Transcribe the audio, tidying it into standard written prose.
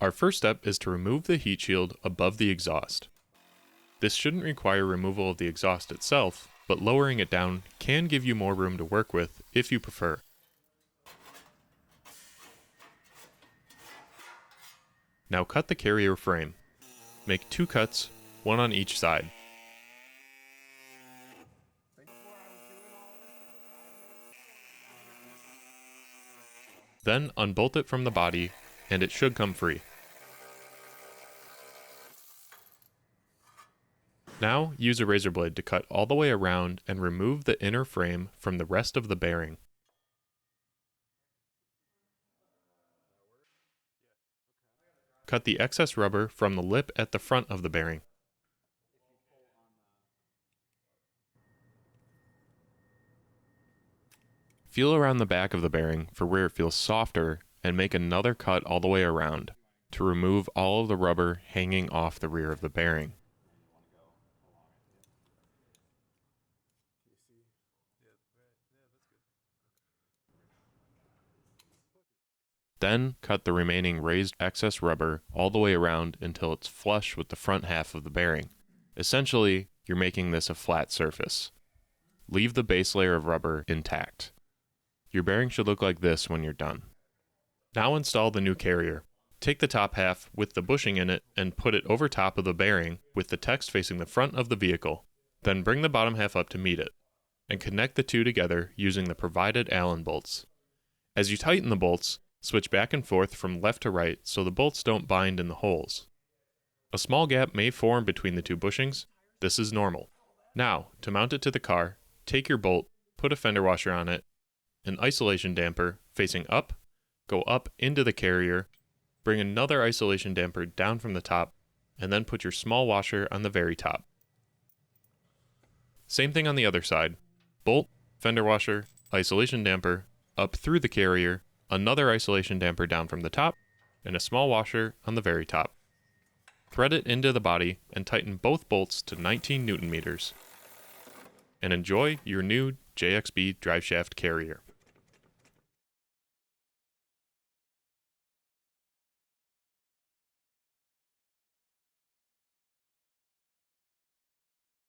Our first step is to remove the heat shield above the exhaust. This shouldn't require removal of the exhaust itself, but lowering it down can give you more room to work with if you prefer. Now cut the carrier frame. Make 2 cuts, one on each side. Then unbolt it from the body, and it should come free. Now use a razor blade to cut all the way around and remove the inner frame from the rest of the bearing. Cut the excess rubber from the lip at the front of the bearing. Feel around the back of the bearing for where it feels softer and make another cut all the way around to remove all of the rubber hanging off the rear of the bearing. Then cut the remaining raised excess rubber all the way around until it's flush with the front half of the bearing. Essentially, you're making this a flat surface. Leave the base layer of rubber intact. Your bearing should look like this when you're done. Now install the new carrier. Take the top half with the bushing in it and put it over top of the bearing with the text facing the front of the vehicle. Then bring the bottom half up to meet it, and connect the two together using the provided Allen bolts. As you tighten the bolts, switch back and forth from left to right so the bolts don't bind in the holes. A small gap may form between the two bushings. This is normal. Now, to mount it to the car, take your bolt, put a fender washer on it, an isolation damper facing up, go up into the carrier, bring another isolation damper down from the top, and then put your small washer on the very top. Same thing on the other side. Bolt, fender washer, isolation damper, up through the carrier, another isolation damper down from the top, and a small washer on the very top. Thread it into the body and tighten both bolts to 19 Newton meters. And enjoy your new JXB Driveshaft carrier.